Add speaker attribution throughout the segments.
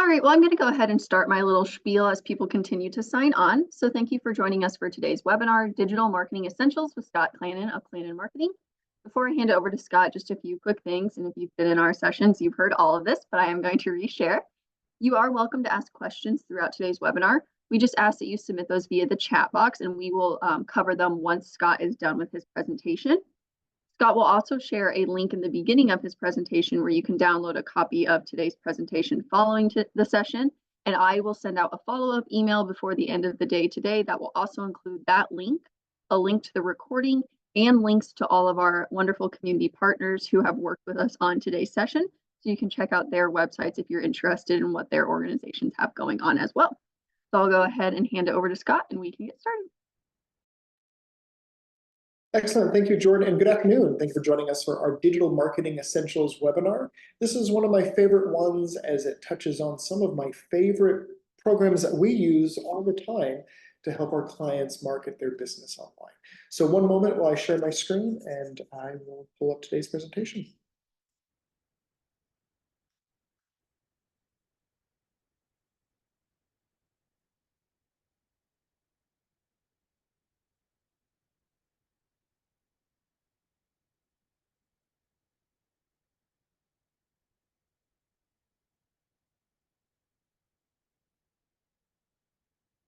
Speaker 1: All right, well, I'm going to go ahead and start my little spiel as people continue to sign on. So thank you for joining us for today's webinar, Digital Marketing Essentials with Scott Clanin of Clanin Marketing. Before I hand it over to Scott, just a few quick things. And if you've been in our sessions, you've heard all of this, but I am going to reshare. You are welcome to ask questions throughout today's webinar. We just ask that you submit those via the chat box, and we will cover them once Scott is done with his presentation. Scott will also share a link in the beginning of his presentation where you can download a copy of today's presentation following the session, and I will send out a follow-up email before the end of the day today that will also include that link, a link to the recording, and links to all of our wonderful community partners who have worked with us on today's session. So you can check out their websites if you're interested in what their organizations have going on as well. So I'll go ahead and hand it over to Scott and we can get started.
Speaker 2: Excellent. Thank you, Jordan, and good afternoon. Thank you for joining us for our Digital Marketing Essentials webinar. This is one of my favorite ones as it touches on some of my favorite programs that we use all the time to help our clients market their business online. So one moment while I share my screen and I will pull up today's presentation.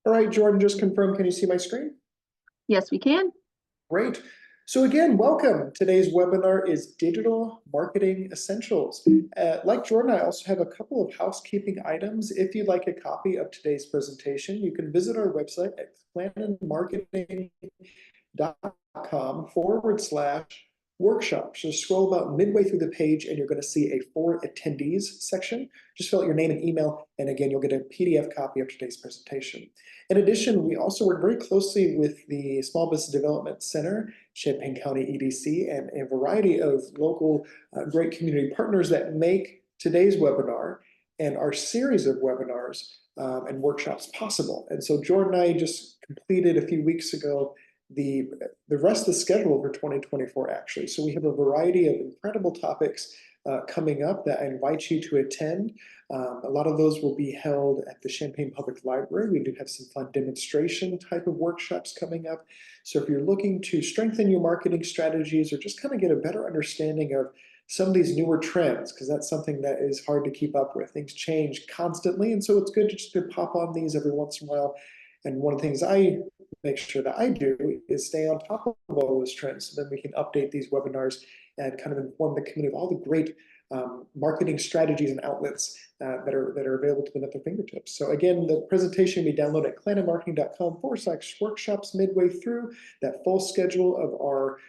Speaker 2: All right, Jordan, just confirm, can you see my screen?
Speaker 1: Yes, we can.
Speaker 2: Great. So again, welcome. Today's webinar is Digital Marketing Essentials. Like Jordan, I also have a couple of housekeeping items. If you'd like a copy of today's presentation, you can visit our website at claninmarketing.com/workshops. Just scroll about midway through the page and you're going to see a For Attendees section. Just fill out your name and email, and again, you'll get a PDF copy of today's presentation. In addition, we also work very closely with the Small Business Development Center, Champaign County EDC, and a variety of local great community partners that make today's webinar and our series of webinars and workshops possible. And so Jordan and I just completed a few weeks ago the rest of the schedule for 2024, actually. So we have a variety of incredible topics coming up that I invite you to attend. A lot of those will be held at the Champaign Public Library. We do have some fun demonstration type of workshops coming up. So if you're looking to strengthen your marketing strategies or just kind of get a better understanding of some of these newer trends, because that's something that is hard to keep up with. Things change constantly, and so it's good just to pop on these every once in a while. And one of the things I make sure that I do is stay on top of all those trends, so then we can update these webinars and kind of inform the community of all the great marketing strategies and outlets that are available to them at their fingertips. So again, the presentation we download at claninmarketing.com/workshops midway through. That full schedule of our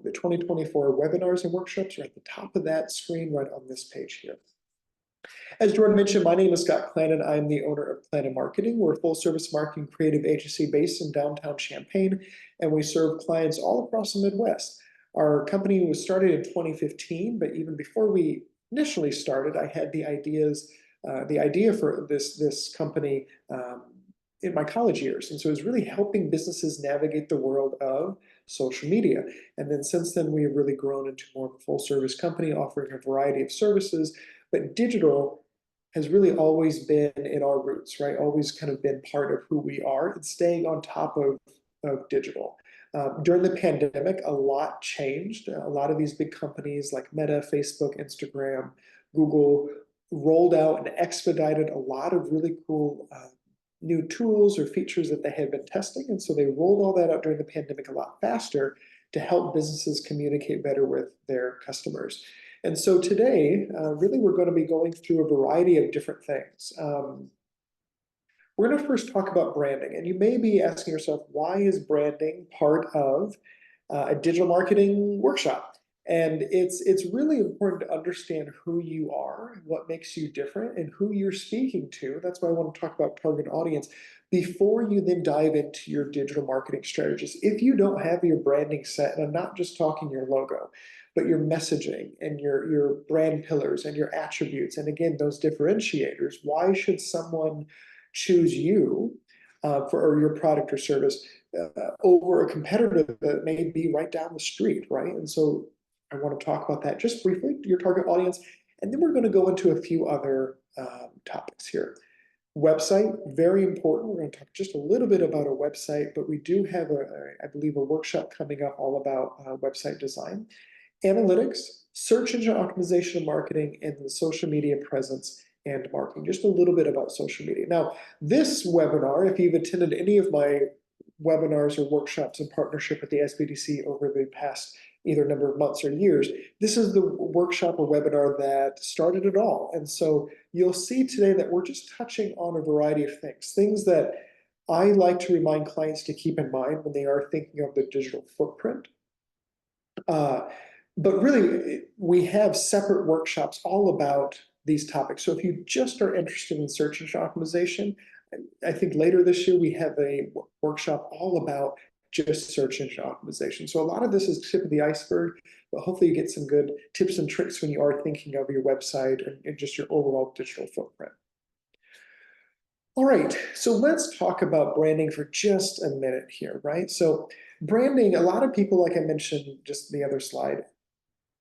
Speaker 2: the 2024 webinars and workshops are at the top of that screen right on this page here. As Jordan mentioned, my name is Scott Clanin. I'm the owner of Clanin Marketing. We're a full-service marketing creative agency based in downtown Champaign, and we serve clients all across the Midwest. Our company was started in 2015, but even before we initially started, I had the idea for this company in my college years. And so it was really helping businesses navigate the world of social media. And then since then, we have really grown into more of a full-service company offering a variety of services, but digital has really always been in our roots, right? Always kind of been part of who we are and staying on top of digital. During the pandemic, a lot changed. A lot of these big companies like Meta, Facebook, Instagram, Google rolled out and expedited a lot of really cool new tools or features that they had been testing. And so they rolled all that out during the pandemic a lot faster to help businesses communicate better with their customers. And so today, really, we're going to be going through a variety of different things. We're going to first talk about branding. And you may be asking yourself, why is branding part of a digital marketing workshop? And it's really important to understand who you are, what makes you different, and who you're speaking to. That's why I want to talk about target audience before you then dive into your digital marketing strategies. If you don't have your branding set, and I'm not just talking your logo, but your messaging and your brand pillars and your attributes, and again, those differentiators, why should someone choose you for your product or service over a competitor that may be right down the street, right? And so I want to talk about that just briefly, your target audience, And then we're going to go into a few other topics here. Website, very important. We're going to talk just a little bit about a website, but we do have, I believe, a workshop coming up all about website design. Analytics, search engine optimization and marketing, and the social media presence and marketing. Just a little bit about social media. Now, this webinar, if you've attended any of my webinars or workshops in partnership with the SBDC over the past either number of months or years, this is the workshop or webinar that started it all. And so you'll see today that we're just touching on a variety of things that I like to remind clients to keep in mind when they are thinking of the digital footprint. But really, we have separate workshops all about these topics. So if you just are interested in search engine optimization, I think later this year we have a workshop all about just search engine optimization. So a lot of this is tip of the iceberg, but hopefully you get some good tips and tricks when you are thinking of your website and just your overall digital footprint. All right, so let's talk about branding for just a minute here, right? So branding, a lot of people, like I mentioned just the other slide,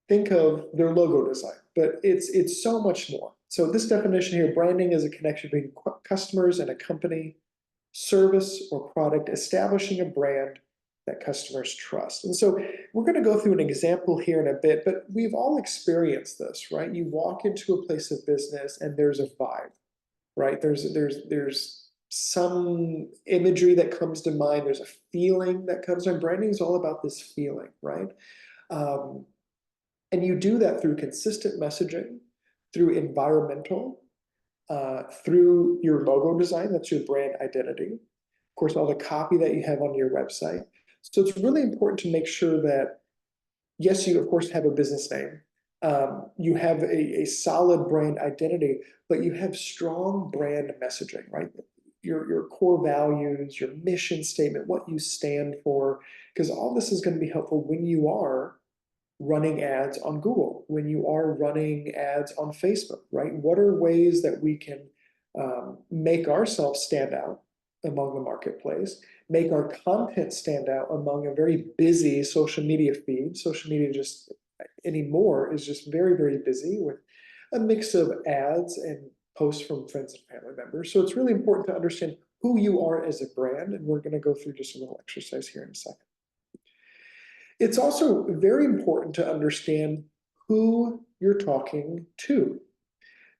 Speaker 2: think of their logo design, but it's so much more. So this definition here, branding is a connection between customers and a company, service or product, establishing a brand that customers trust. And so we're going to go through an example here in a bit, but we've all experienced this, right? You walk into a place of business and there's a vibe, right? There's some imagery that comes to mind. There's a feeling that comes to mind. Branding is all about this feeling, right? And you do that through consistent messaging, through environmental, through your logo design, that's your brand identity. Of course, all the copy that you have on your website. So it's really important to make sure that, yes, you of course have a business name, you have a solid brand identity, but you have strong brand messaging, right? Your core values, your mission statement, what you stand for, because all this is going to be helpful when you are running ads on Google, when you are running ads on Facebook, right? What are ways that we can make ourselves stand out among the marketplace, make our content stand out among a very busy social media feed. Social media just anymore is just very, very busy with a mix of ads and posts from friends and family members. So it's really important to understand who you are as a brand. And we're going to go through just a little exercise here in a second. It's also very important to understand who you're talking to.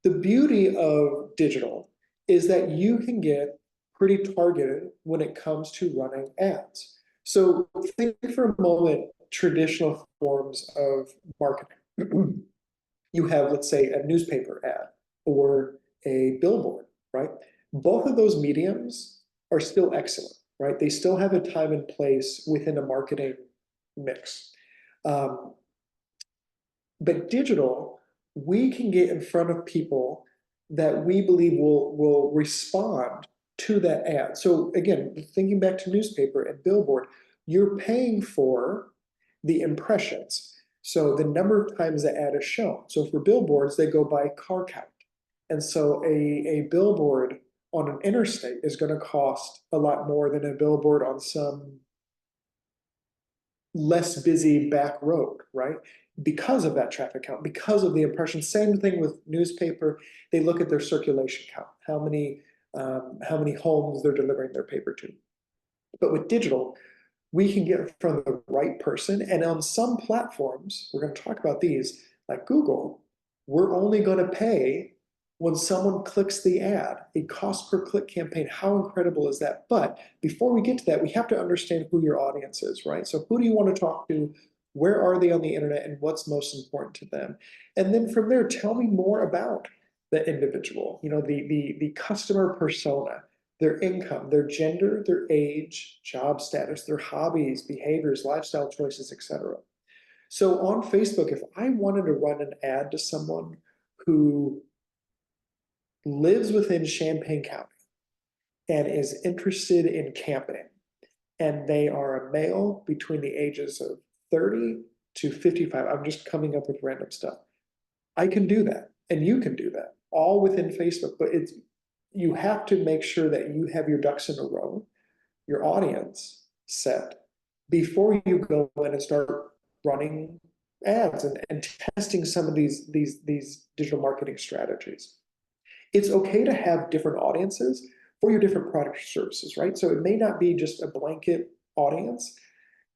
Speaker 2: The beauty of digital is that you can get pretty targeted when it comes to running ads. So think for a moment, traditional forms of marketing. You have, let's say, a newspaper ad or a billboard, right? Both of those mediums are still excellent, right? They still have a time and place within a marketing mix. But digital, we can get in front of people that we believe will respond to that ad. So again, thinking back to newspaper and billboard, you're paying for the impressions. So the number of times the ad is shown. So for billboards, they go by car count. And so a billboard on an interstate is going to cost a lot more than a billboard on some less busy back road, right? Because of that traffic count, because of the impression. Same thing with newspaper. They look at their circulation count, how many homes they're delivering their paper to. But with digital, we can get in front of the right person. And on some platforms, we're going to talk about these, like Google, we're only going to pay when someone clicks the ad, a cost per click campaign. How incredible is that? But before we get to that, we have to understand who your audience is, right? So who do you want to talk to? Where are they on the internet and what's most important to them? And then from there, tell me more about the individual, the customer persona, their income, their gender, their age, job status, their hobbies, behaviors, lifestyle choices, etc. So on Facebook, if I wanted to run an ad to someone who lives within Champaign County and is interested in camping, and they are a male between the ages of 30 to 55, I'm just coming up with random stuff. I can do that, and you can do that, all within Facebook, but you have to make sure that you have your ducks in a row, your audience set, before you go in and start running ads and testing some of these digital marketing strategies. It's okay to have different audiences for your different product or services, right? So it may not be just a blanket audience.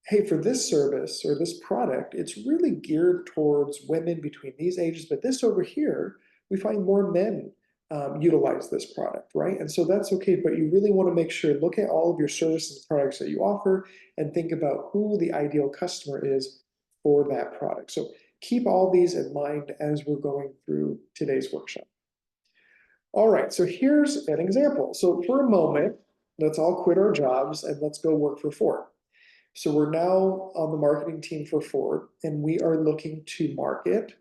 Speaker 2: Hey, for this service or this product, it's really geared towards women between these ages, but this over here, we find more men utilize this product, right? And so that's okay, but you really want to make sure, look at all of your services and products that you offer and think about who the ideal customer is for that product. So keep all these in mind as we're going through today's workshop. All right, so here's an example. So for a moment, let's all quit our jobs and let's go work for Ford. So we're now on the marketing team for Ford, and we are looking to market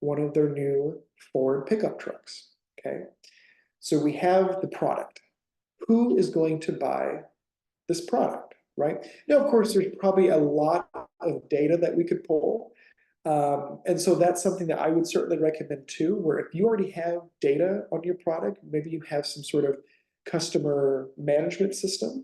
Speaker 2: one of their new Ford pickup trucks, okay? So we have the product. Who is going to buy this product, right? Now, of course, there's probably a lot of data that we could pull. And so that's something that I would certainly recommend too, where if you already have data on your product, maybe you have some sort of customer management system.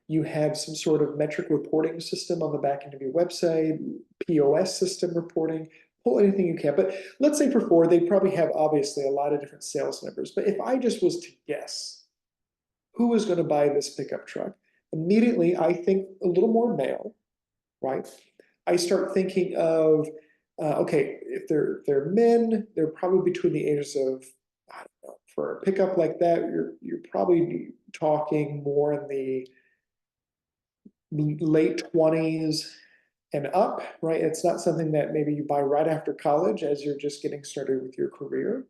Speaker 2: You have some sort of metric reporting system on the back end of your website, POS system reporting, pull anything you can. But let's say for Ford, they probably have obviously a lot of different sales numbers. But if I just was to guess who is going to buy this pickup truck, immediately I think a little more male, right? I start thinking of, okay, if they're men, they're probably between the ages of, I don't know, for a pickup like that, you're probably talking more in the late 20s and up, right? It's not something that maybe you buy right after college as you're just getting started with your career.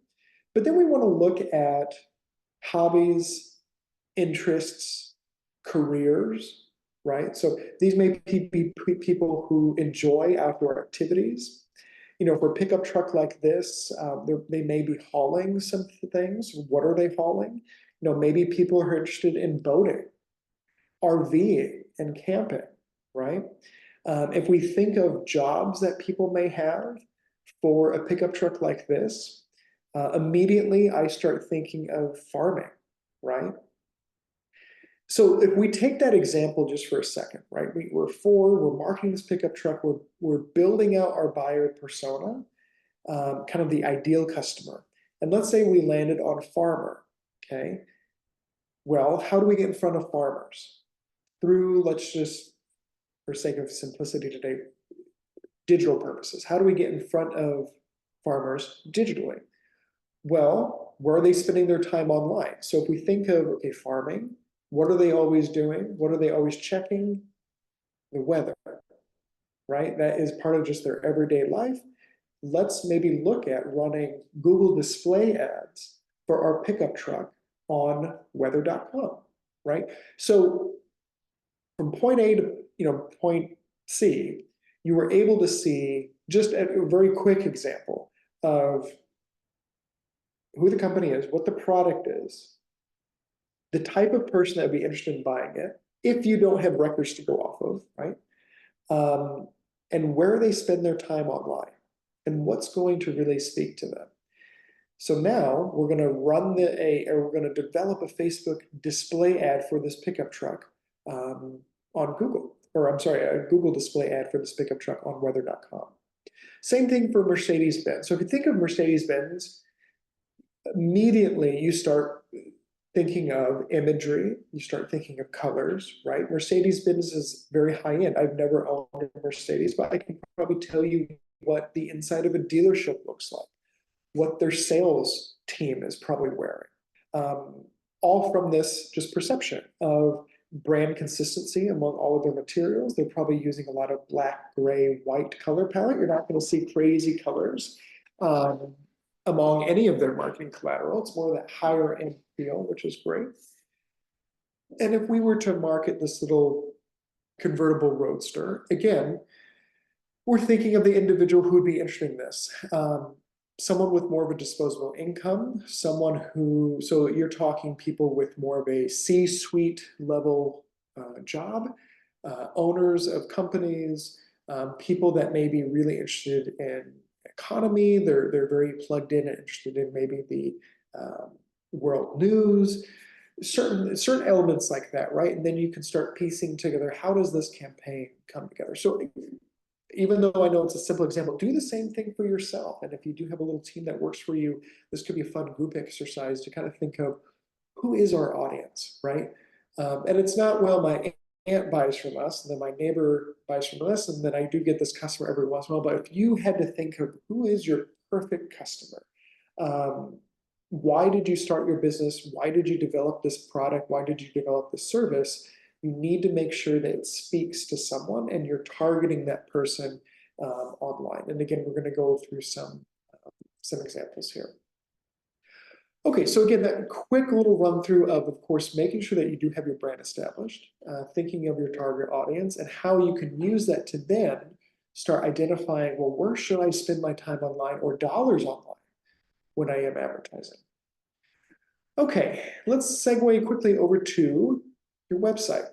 Speaker 2: But then we want to look at hobbies, interests, careers, right? So these may be people who enjoy outdoor activities. You know, for a pickup truck like this, they may be hauling some things. What are they hauling? You know, maybe people are interested in boating, RVing, and camping, right? If we think of jobs that people may have for a pickup truck like this, immediately I start thinking of farming, right? So if we take that example just for a second, right? We're Ford, we're marketing this pickup truck, we're building out our buyer persona, kind of the ideal customer. And let's say we landed on farmer, okay? Well, how do we get in front of farmers? Through, let's just, for sake of simplicity today, digital purposes. How do we get in front of farmers digitally? Well, where are they spending their time online? So if we think of, okay, farming, what are they always doing? What are they always checking? The weather, right? That is part of just their everyday life. Let's maybe look at running Google display ads for our pickup truck on weather.com, right? So from point A to point C, you were able to see just a very quick example of who the company is, what the product is, the type of person that would be interested in buying it, if you don't have records to go off of, right? And where they spend their time online and what's going to really speak to them. So now we're going to run we're going to develop a Facebook display ad for this pickup truck on Google, or I'm sorry, a Google display ad for this pickup truck on weather.com. Same thing for Mercedes-Benz. So if you think of Mercedes-Benz, immediately you start thinking of imagery, you start thinking of colors, right? Mercedes-Benz is very high end. I've never owned a Mercedes, but I can probably tell you what the inside of a dealership looks like, what their sales team is probably wearing. All from this just perception of brand consistency among all of their materials. They're probably using a lot of black, gray, white color palette. You're not going to see crazy colors among any of their marketing collateral. It's more of that higher end feel, which is great. And if we were to market this little convertible roadster, again, we're thinking of the individual who would be interested in this. Someone with more of a disposable income, someone who, so you're talking people with more of a C-suite level job, owners of companies, people that may be really interested in economy, they're very plugged in and interested in maybe the world news, certain elements like that, right? And then you can start piecing together, how does this campaign come together? So even though I know it's a simple example, do the same thing for yourself. And if you do have a little team that works for you, this could be a fun group exercise to kind of think of who is our audience, right? And it's not, well, my aunt buys from us, and then my neighbor buys from us, and then I do get this customer every once in a while. But if you had to think of who is your perfect customer, why did you start your business? Why did you develop this product? Why did you develop this service? You need to make sure that it speaks to someone and you're targeting that person online. And again, we're going to go through some examples here. Okay, so again, that quick little run through of course, making sure that you do have your brand established, thinking of your target audience and how you can use that to then start identifying, well, where should I spend my time online or dollars online when I am advertising? Okay, let's segue quickly over to your website.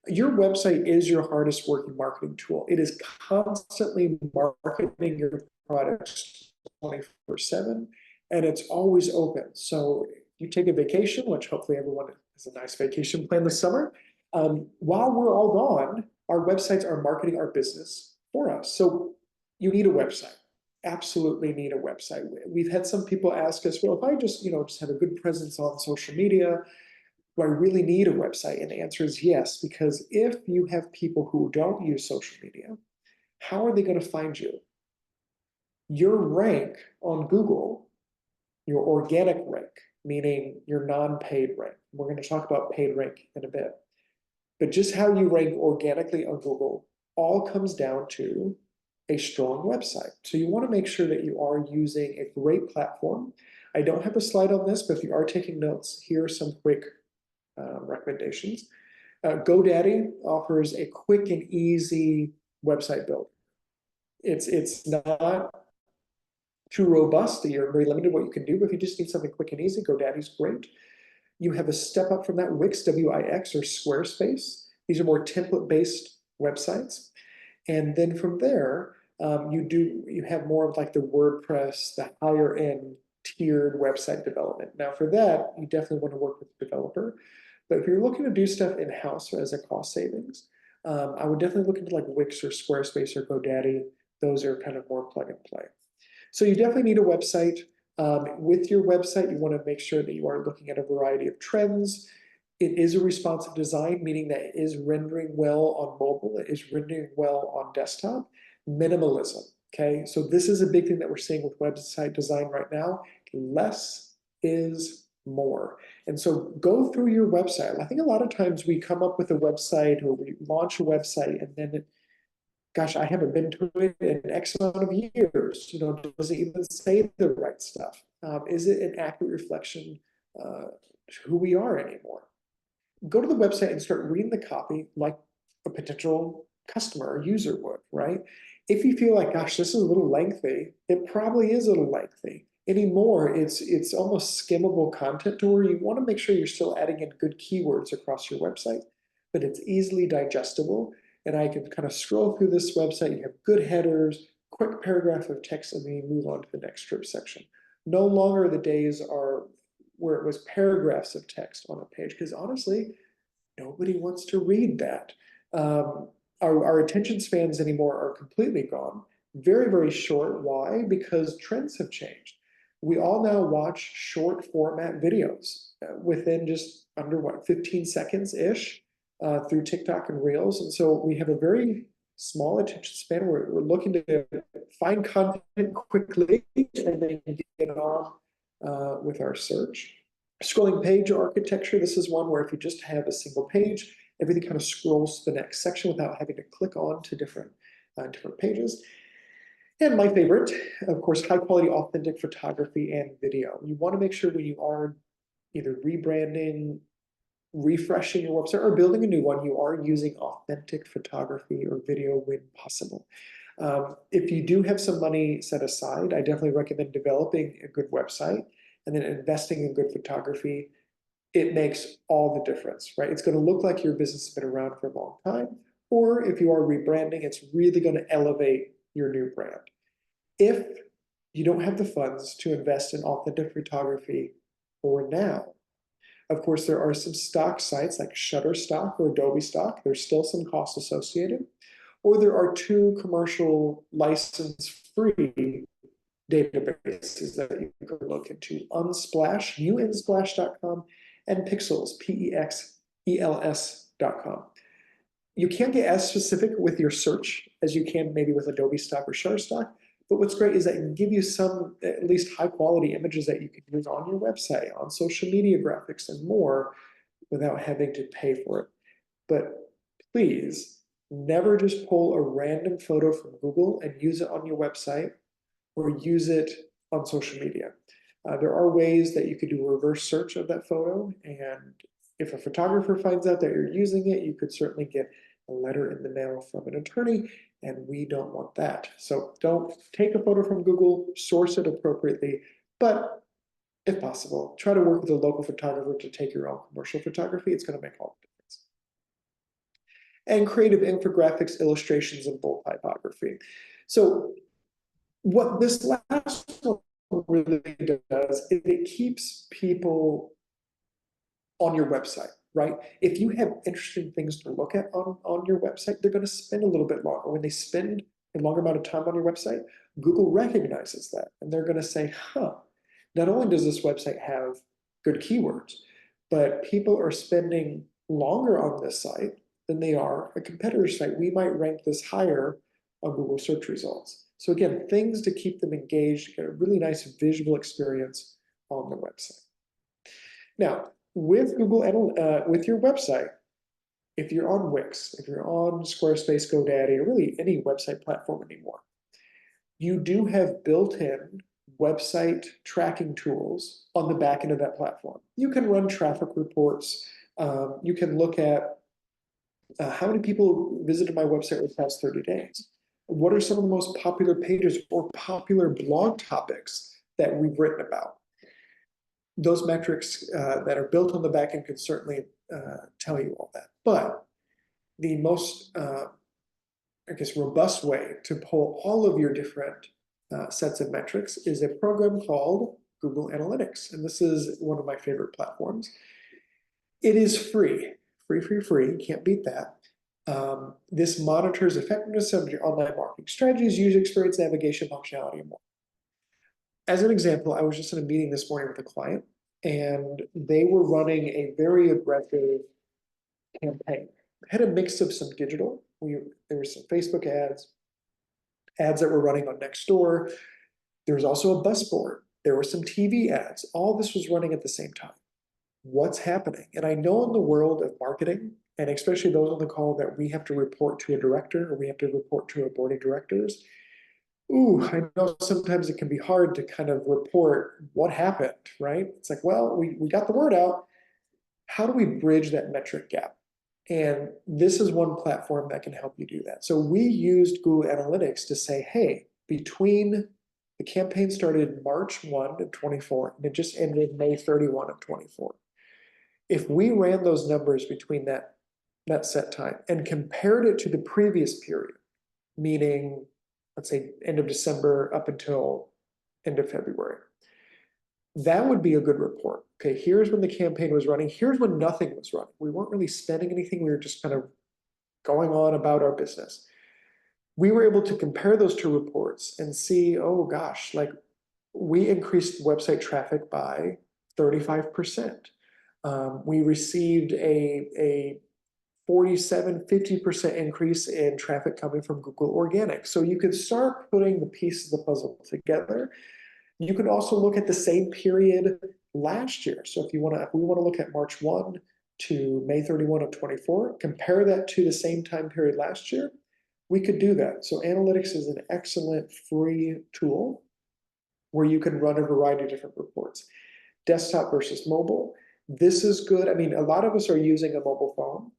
Speaker 2: Your website is your hardest working marketing tool. It is constantly marketing your products 24/7, and it's always open. So you take a vacation, which hopefully everyone has a nice vacation plan this summer. While we're all gone, our websites are marketing our business for us. So you need a website. Absolutely need a website. We've had some people ask us, well, if I just, just have a good presence on social media, do I really need a website? And the answer is yes, because if you have people who don't use social media, how are they going to find you? Your rank on Google, your organic rank, meaning your non-paid rank. We're going to talk about paid rank in a bit. But just how you rank organically on Google all comes down to a strong website. So you want to make sure that you are using a great platform. I don't have a slide on this, but if you are taking notes, here are some quick recommendations. GoDaddy offers a quick and easy website build. It's not too robust. You're very limited what you can do, but if you just need something quick and easy, GoDaddy's great. You have a step up from that, Wix, W-I-X, or Squarespace. These are more template-based websites. And then from there, you have more of like the WordPress, the higher end tiered website development. Now for that, you definitely want to work with a developer. But if you're looking to do stuff in-house as a cost savings, I would definitely look into like Wix or Squarespace or GoDaddy. Those are kind of more plug and play. So you definitely need a website. With your website, you want to make sure that you are looking at a variety of trends. It is a responsive design, meaning that it is rendering well on mobile, it is rendering well on desktop. Minimalism, okay? So this is a big thing that we're seeing with website design right now. Less is more. And so go through your website. I think a lot of times we come up with a website or we launch a website and then gosh, I haven't been to it in X amount of years. Does it even say the right stuff? Is it an accurate reflection to who we are anymore? Go to the website and start reading the copy like a potential customer or user would, right? If you feel like, gosh, this is a little lengthy, it probably is a little lengthy. Anymore, it's almost skimmable content to where you want to make sure you're still adding in good keywords across your website, but it's easily digestible. And I can kind of scroll through this website. You have good headers, quick paragraph of text, and then you move on to the next strip section. No longer the days are where it was paragraphs of text on a page, because honestly, nobody wants to read that. Our attention spans anymore are completely gone. Very, very short. Why? Because trends have changed. We all now watch short format videos within just under 15 seconds-ish through TikTok and Reels. And so we have a very small attention span. We're looking to find content quickly and then get on with our search. Scrolling page architecture, this is one where if you just have a single page, everything kind of scrolls to the next section without having to click on to different pages. And my favorite, of course, high quality, authentic photography and video. You want to make sure when you are either rebranding, refreshing your website, or building a new one, you are using authentic photography or video when possible. If you do have some money set aside, I definitely recommend developing a good website and then investing in good photography. It makes all the difference, right? It's going to look like your business has been around for a long time. Or if you are rebranding, it's really going to elevate your new brand. If you don't have the funds to invest in authentic photography for now, of course, there are some stock sites like Shutterstock or Adobe Stock. There's still some costs associated. or there are two commercial license-free databases that you can look into: Unsplash, unsplash.com, and Pixels, Pexels.com. You can't get as specific with your search as you can maybe with Adobe Stock or Shutterstock, but what's great is that it can give you some at least high quality images that you can use on your website, on social media graphics and more without having to pay for it. But please never just pull a random photo from Google and use it on your website or use it on social media. There are ways that you could do a reverse search of that photo, and if a photographer finds out that you're using it, you could certainly get a letter in the mail from an attorney, and we don't want that. So don't take a photo from Google, source it appropriately, but if possible, try to work with a local photographer to take your own commercial photography. It's going to make all the difference. And creative infographics, illustrations, and bold typography. So what this last one really does is it keeps people on your website, right? If you have interesting things to look at on your website, they're going to spend a little bit longer. When they spend a longer amount of time on your website, Google recognizes that, and they're going to say, huh, not only does this website have good keywords, but people are spending longer on this site than they are a competitor site. We might rank this higher on Google search results. So again, things to keep them engaged, get a really nice visual experience on the website. Now, with Google, with your website, if you're on Wix, if you're on Squarespace, GoDaddy, or really any website platform anymore, you do have built-in website tracking tools on the back end of that platform. You can run traffic reports. You can look at how many people visited my website over the past 30 days. What are some of the most popular pages or popular blog topics that we've written about? Those metrics that are built on the back end can certainly tell you all that. But the most, I guess, robust way to pull all of your different sets of metrics is a program called Google Analytics. And this is one of my favorite platforms. It is free, free, can't beat that. This monitors effectiveness of your online marketing strategies, user experience, navigation, functionality, and more. As an example, I was just in a meeting this morning with a client, and they were running a very aggressive campaign. It had a mix of some digital. There were some Facebook ads that were running on Nextdoor. There was also a bus board. There were some TV ads. All this was running at the same time. What's happening? And I know in the world of marketing, and especially those on the call, that we have to report to a director or we have to report to a board of directors. Ooh, I know sometimes it can be hard to kind of report what happened, right? It's like, well, we got the word out. How do we bridge that metric gap? And this is one platform that can help you do that. So we used Google Analytics to say, hey, between the campaign started March 1 of 24, and it just ended May 31 of 24. If we ran those numbers between that set time and compared it to the previous period, meaning, let's say, end of December up until end of February, that would be a good report. Okay, here's when the campaign was running. Here's when nothing was running. We weren't really spending anything. We were just kind of going on about our business. We were able to compare those two reports and see, oh gosh, like we increased website traffic by 35%. We received a 47, 50% increase in traffic coming from Google Organic. So you could start putting the pieces of the puzzle together. You can also look at the same period last year. So if we want to look at March 1 to May 31 of 24, compare that to the same time period last year, we could do that. So analytics is an excellent free tool where you can run a variety of different reports. Desktop versus mobile. This is good. I mean, a lot of us are using a mobile phone.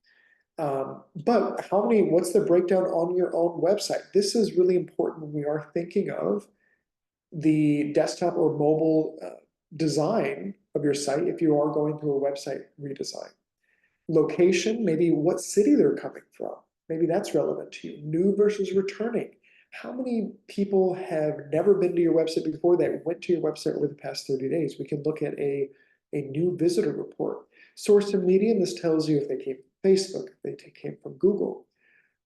Speaker 2: But what's the breakdown on your own website? This is really important when we are thinking of the desktop or mobile design of your site if you are going through a website redesign. Location, maybe what city they're coming from. Maybe that's relevant to you. New versus returning. How many people have never been to your website before that went to your website over the past 30 days? We can look at a new visitor report. Source of media, and this tells you if they came from Facebook, if they came from Google.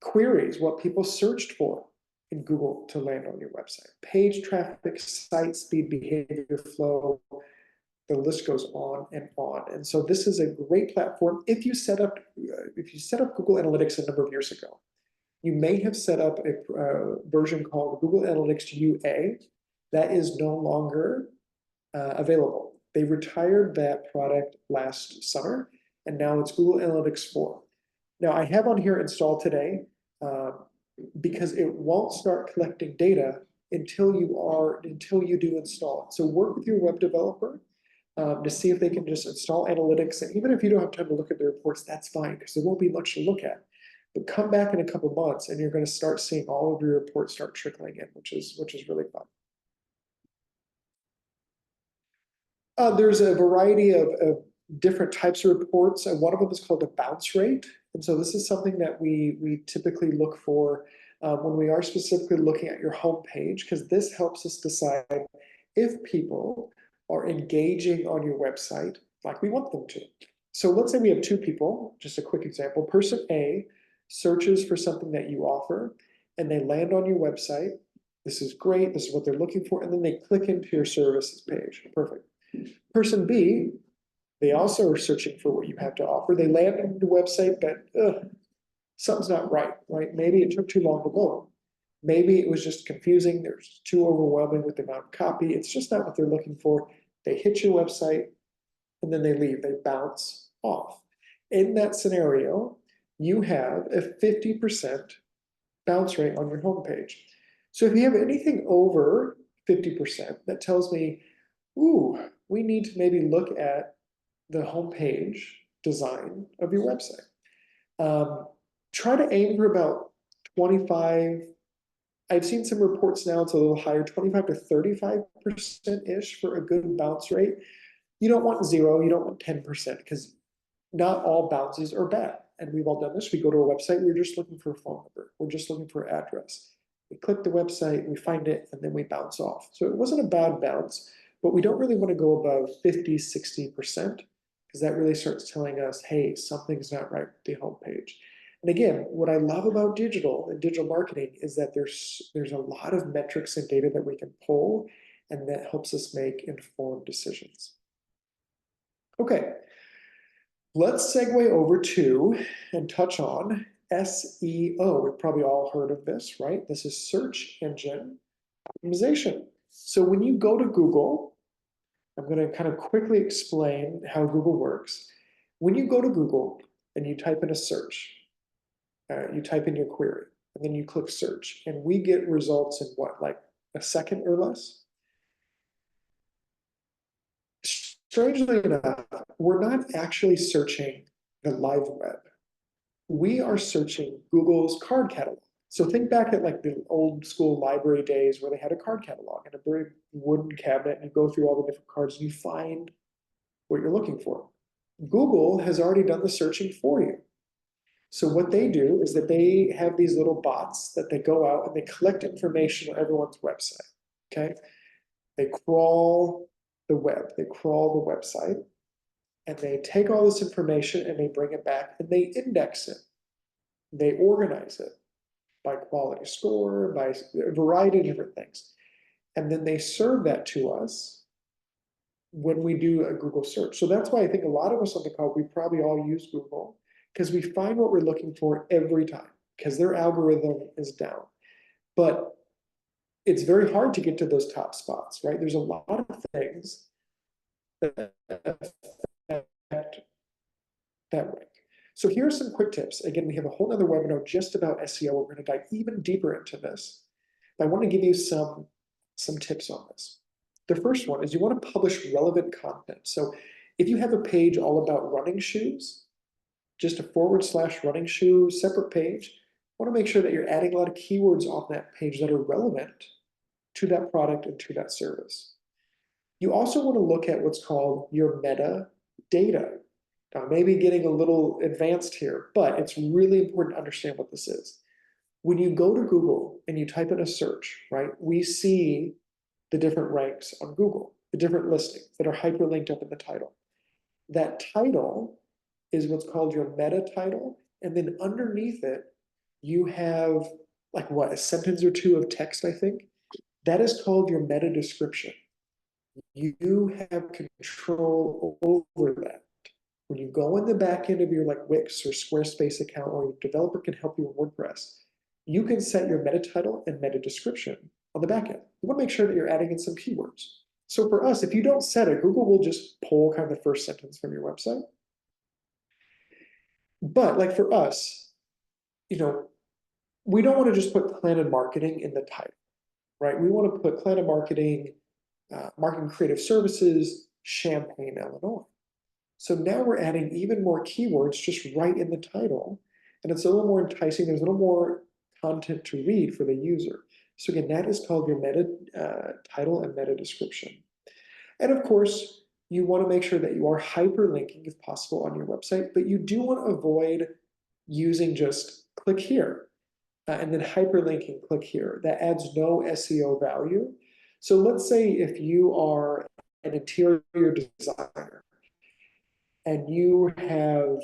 Speaker 2: queries, what people searched for in Google to land on your website, page traffic, site speed, behavior flow, the list goes on and on. And so this is a great platform. If you set up Google Analytics a number of years ago, you may have set up a version called Google Analytics UA that is no longer available. They retired that product last summer, and now it's Google Analytics 4. Now I have on here installed today because it won't start collecting data until you do install it. So work with your web developer to see if they can just install analytics. And even if you don't have time to look at the reports, that's fine, because there won't be much to look at. But come back in a couple of months and you're going to start seeing all of your reports start trickling in, which is really fun. There's a variety of different types of reports, and one of them is called a bounce rate. And so this is something that we typically look for when we are specifically looking at your home page, because this helps us decide if people are engaging on your website like we want them to. So let's say we have two people, just a quick example. Person A searches for something that you offer, and they land on your website. This is great, this is what they're looking for, and then they click into your services page. Perfect. Person B, they also are searching for what you have to offer. They land on the website, but something's not right? Maybe it took too long to load. Maybe it was just confusing. There's too overwhelming with the amount of copy. It's just not what they're looking for. They hit your website and then they leave. They bounce off. In that scenario, you have a 50% bounce rate on your homepage. So if you have anything over 50%, that tells me, ooh, we need to maybe look at the homepage design of your website. Try to aim for about 25. I've seen some reports now, it's a little higher, 25 to 35%-ish for a good bounce rate. You don't want 0, you don't want 10%, because not all bounces are bad. And we've all done this. We go to a website, we're just looking for a phone number. We're just looking for an address. We click the website, we find it, and then we bounce off. So it wasn't a bad bounce, but we don't really want to go above 50, 60%, because that really starts telling us, hey, something's not right with the homepage. And again, what I love about digital and digital marketing is that there's a lot of metrics and data that we can pull, and that helps us make informed decisions. Okay, let's segue over to and touch on SEO. We've probably all heard of this, right? This is search engine optimization. So when you go to Google, I'm going to kind of quickly explain how Google works. When you go to Google and you type in a search, you type in your query, and then you click search, and we get results in what, like a second or less? Strangely enough, we're not actually searching the live web. We are searching Google's card catalog. So think back at like the old school library days where they had a card catalog and a very wooden cabinet, and you go through all the different cards and you find what you're looking for. Google has already done the searching for you. So what they do is that they have these little bots that they go out and they collect information on everyone's website, okay? They crawl the web, they crawl the website, and they take all this information and they bring it back and they index it. They organize it by quality score, by a variety of different things. And then they serve that to us when we do a Google search. So that's why I think a lot of us on the call, we probably all use Google, because we find what we're looking for every time, because their algorithm is down. But it's very hard to get to those top spots, right? There's a lot of things that affect that rank. So here are some quick tips. Again, we have a whole other webinar just about SEO. We're going to dive even deeper into this. But I want to give you some tips on this. The first one is you want to publish relevant content. So if you have a page all about running shoes, just a / running shoe separate page, you want to make sure that you're adding a lot of keywords on that page that are relevant to that product and to that service. You also want to look at what's called your meta data. Now, maybe getting a little advanced here, but it's really important to understand what this is. When you go to Google and you type in a search, right, we see the different ranks on Google, the different listings that are hyperlinked up in the title. That title is what's called your meta title, and then underneath it, you have like what, a sentence or two of text, I think. That is called your meta description. You have control over that. When you go in the back end of your like Wix or Squarespace account, or your developer can help you with WordPress, you can set your meta title and meta description on the back end. You want to make sure that you're adding in some keywords. So for us, if you don't set it, Google will just pull kind of the first sentence from your website. But like for us, we don't want to just put Clanin marketing in the title, right? We want to put Clanin marketing, marketing creative services, Champaign, Illinois. So now we're adding even more keywords just right in the title, and it's a little more enticing. There's a little more content to read for the user. So again, that is called your meta title and meta description. And of course, you want to make sure that you are hyperlinking if possible on your website, but you do want to avoid using just click here and then hyperlinking click here. That adds no SEO value. So let's say if you are an interior designer and you have,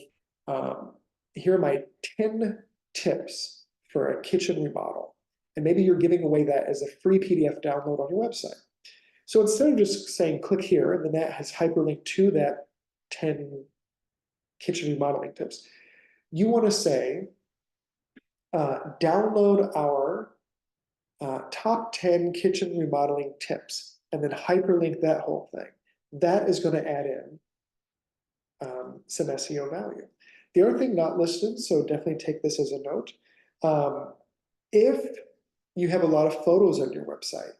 Speaker 2: here are my 10 tips for a kitchen remodel. And maybe you're giving away that as a free PDF download on your website. So instead of just saying click here, and then that has hyperlinked to that 10 kitchen remodeling tips, you want to say, download our top 10 kitchen remodeling tips, and then hyperlink that whole thing. That is going to add in some SEO value. The other thing not listed, so definitely take this as a note. If you have a lot of photos on your website,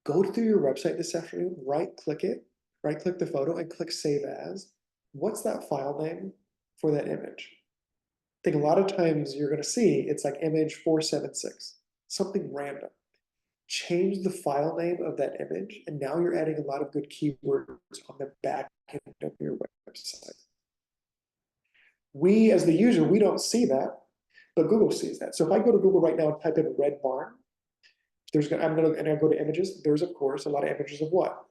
Speaker 2: go through your website this afternoon, right-click it, right-click the photo and click Save As. What's that file name for that image? I think a lot of times you're going to see it's like image 476, something random. Change the file name of that image, and now you're adding a lot of good keywords on the back end of your website. We, as the user, we don't see that, but Google sees that. So if I go to Google right now and type in red barn, and I go to images, there's of course a lot of images of what?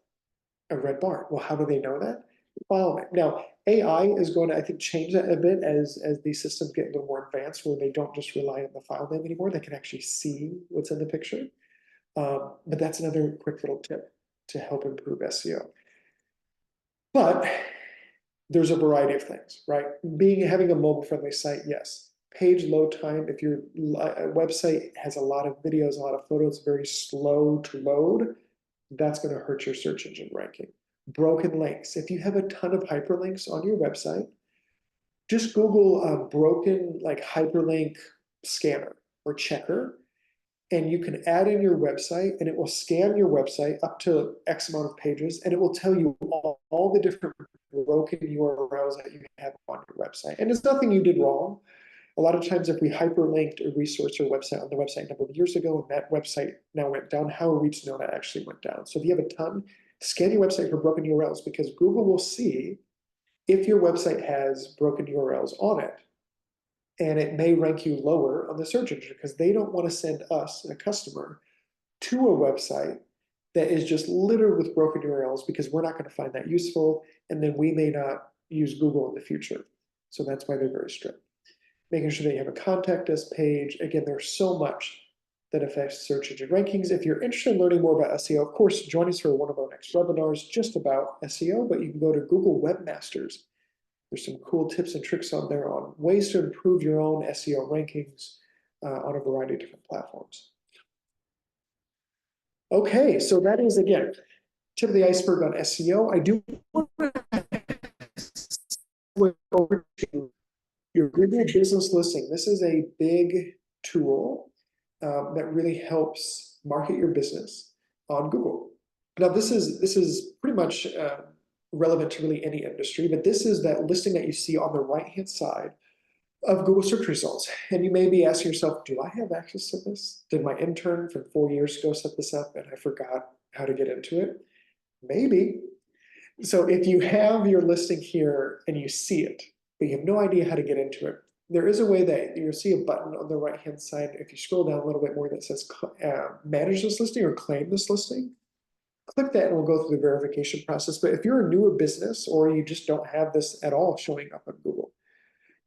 Speaker 2: A red barn. Well, how do they know that? File name. Now, AI is going to, I think, change that a bit as these systems get a little more advanced, where they don't just rely on the file name anymore. They can actually see what's in the picture. But that's another quick little tip to help improve SEO. But there's a variety of things, right? Having a mobile-friendly site, yes. Page load time, if your website has a lot of videos, a lot of photos, very slow to load, that's going to hurt your search engine ranking. Broken links. If you have a ton of hyperlinks on your website, just Google a broken like hyperlink scanner or checker, and you can add in your website, and it will scan your website up to X amount of pages, and it will tell you all the different broken URLs that you have on your website. And it's nothing you did wrong. A lot of times if we hyperlinked a resource or website on the website a number of years ago, and that website now went down, how are we to know that actually went down? So if you have a ton, scan your website for broken URLs, because Google will see if your website has broken URLs on it, and it may rank you lower on the search engine, because they don't want to send us, a customer, to a website that is just littered with broken URLs, because we're not going to find that useful, and then we may not use Google in the future. So that's why they're very strict. Making sure that you have a contact us page. Again, there's so much that affects search engine rankings. If you're interested in learning more about SEO, of course, join us for one of our next webinars just about SEO, but you can go to Google Webmasters. There's some cool tips and tricks on there on ways to improve your own SEO rankings on a variety of different platforms. Okay, so that is, again, tip of the iceberg on SEO. I do want to over to your Google business listing. This is a big tool that really helps market your business on Google. Now, this is pretty much relevant to really any industry, but this is that listing that you see on the right-hand side of Google search results. And you may be asking yourself, do I have access to this? Did my intern from 4 years ago set this up and I forgot how to get into it? Maybe. So if you have your listing here and you see it, but you have no idea how to get into it, there is a way that you'll see a button on the right-hand side. If you scroll down a little bit more that says manage this listing or claim this listing, click that and we'll go through the verification process. But if you're a newer business or you just don't have this at all showing up on Google,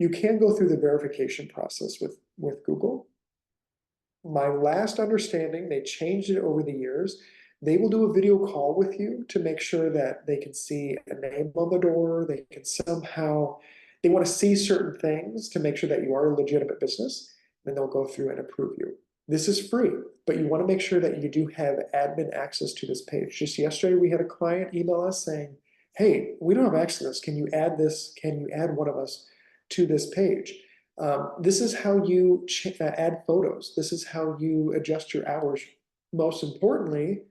Speaker 2: You can go through the verification process with Google. My last understanding, they changed it over the years. They will do a video call with you to make sure that they can see a name on the door. They can somehow, they want to see certain things to make sure that you are a legitimate business. Then they'll go through and approve you. This is free, but you want to make sure that you do have admin access to this page. Just yesterday, we had a client email us saying, hey, we don't have access. Can you add this? Can you add one of us to this page? This is how you add photos. This is how you adjust your hours. Most importantly,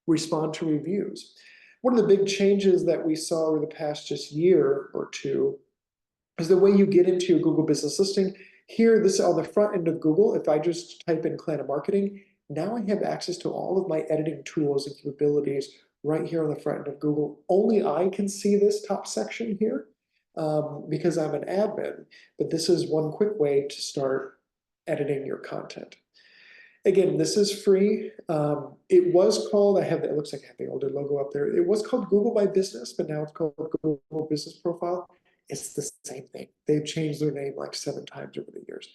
Speaker 2: respond to reviews. One of the big changes that we saw over the past just year or two is the way you get into your Google business listing. Here, this is on the front end of Google. If I just type in Clanin Marketing, now I have access to all of my editing tools and capabilities right here on the front end of Google. Only I can see this top section here because I'm an admin, but this is one quick way to start editing your content. Again, this is free. It was called, it looks like I have the older logo up there. It was called Google My Business, but now it's called Google Business Profile. It's the same thing. They've changed their name like 7 times over the years.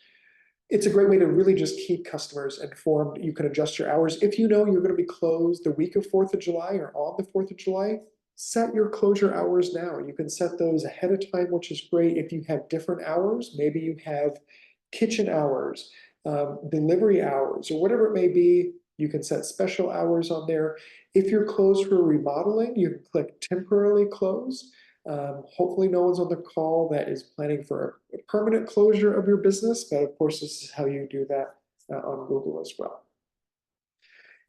Speaker 2: It's a great way to really just keep customers informed. You can adjust your hours. If you know you're going to be closed the week of 4th of July or on the 4th of July, set your closure hours now. You can set those ahead of time, which is great. If you have different hours, maybe you have kitchen hours, delivery hours, or whatever it may be, you can set special hours on there. If you're closed for remodeling, you can click temporarily close. Hopefully no one's on the call that is planning for a permanent closure of your business, but of course this is how you do that on Google as well.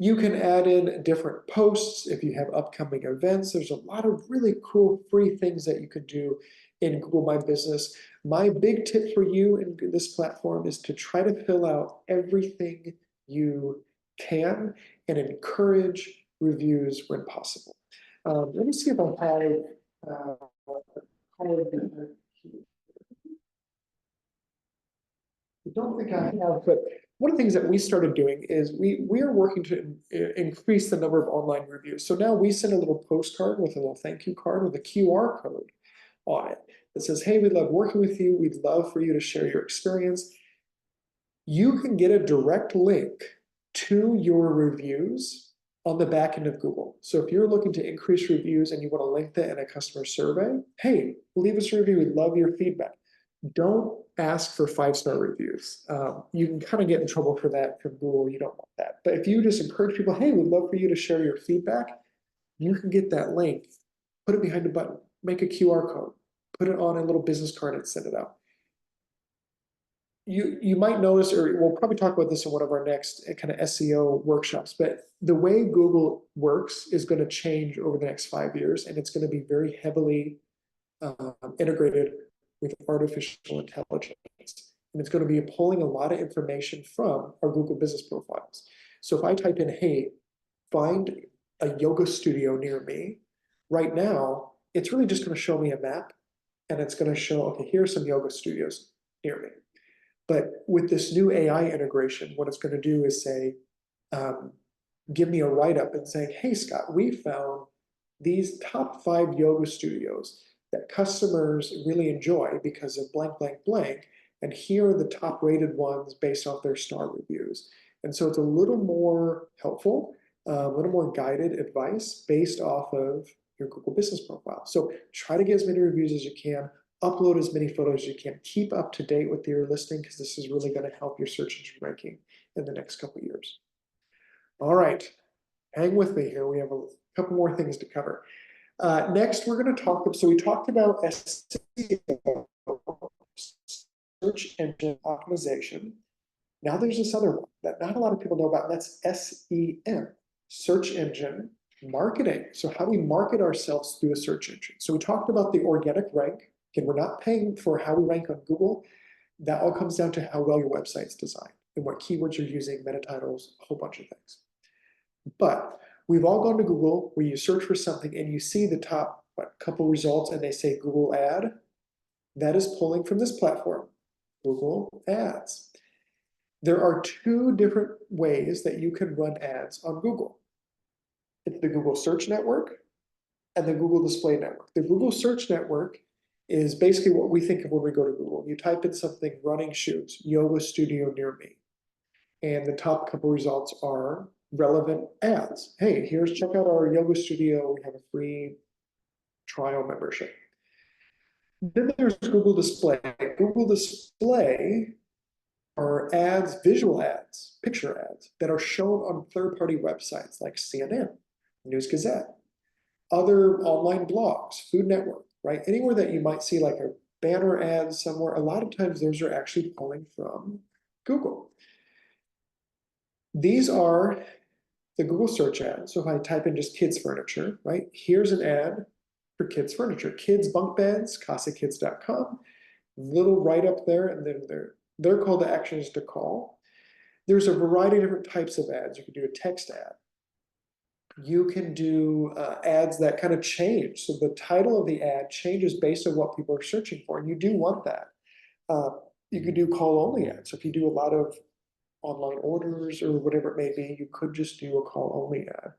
Speaker 2: You can add in different posts if you have upcoming events. There's a lot of really cool free things that you can do in Google My Business. My big tip for you in this platform is to try to fill out everything you can and encourage reviews when possible. Let me see if I have I don't think I have, but one of the things that we started doing is we are working to increase the number of online reviews. So now we send a little postcard with a little thank you card with a QR code on it that says, hey, we love working with you. We'd love for you to share your experience. You can get a direct link to your reviews on the back end of Google. So if you're looking to increase reviews and you want to link that in a customer survey, hey, leave us a review. We'd love your feedback. Don't ask for 5-star reviews. You can kind of get in trouble for that from Google. You don't want that. But if you just encourage people, hey, we'd love for you to share your feedback, you can get that link, put it behind a button, make a QR code, put it on a little business card and send it out. You might notice, or we'll probably talk about this in one of our next kind of SEO workshops, but the way Google works is going to change over the next 5 years, and it's going to be very heavily integrated with artificial intelligence. And it's going to be pulling a lot of information from our Google business profiles. So if I type in, hey, find a yoga studio near me, right now, it's really just going to show me a map, and it's going to show, okay, here's some yoga studios near me. But with this new AI integration, what it's going to do is say, give me a write-up and saying, hey, Scott, we found these top 5 yoga studios that customers really enjoy because of blank, blank, blank. And here are the top rated ones based off their star reviews. And so it's a little more helpful, a little more guided advice based off of your Google business profile. So try to get as many reviews as you can, upload as many photos as you can, keep up to date with your listing because this is really going to help your search engine ranking in the next couple of years. All right, hang with me here. We have a couple more things to cover. Next, we're going to talk, so we talked about SEO, search engine optimization. Now there's this other one that not a lot of people know about, and that's SEM, search engine marketing. So how we market ourselves through a search engine. So we talked about the organic rank. Again, we're not paying for how we rank on Google. That all comes down to how well your website's designed and what keywords you're using, meta titles, a whole bunch of things. But we've all gone to Google where you search for something and you see the top couple results and they say Google ad. That is pulling from this platform, Google Ads. There are 2 different ways that you can run ads on Google. It's the Google Search Network and the Google Display Network. The Google Search Network is basically what we think of when we go to Google. You type in something, running shoes, yoga studio near me. And the top couple results are relevant ads. Hey, check out our yoga studio. We have a free trial membership. Then there's Google Display. Google Display are ads, visual ads, picture ads that are shown on third-party websites like CNN, News Gazette, other online blogs, Food Network, right? Anywhere that you might see like a banner ad somewhere, a lot of times those are actually pulling from Google. These are the Google search ads. So if I type in just kids furniture, right? Here's an ad for kids furniture, kids bunk beds, casakids.com, little write-up there, and then their call to action is to call. There's a variety of different types of ads. You can do a text ad. You can do ads that kind of change. So the title of the ad changes based on what people are searching for, and you do want that. You can do call-only ads. So if you do a lot of online orders or whatever it may be, you could just do a call-only ad.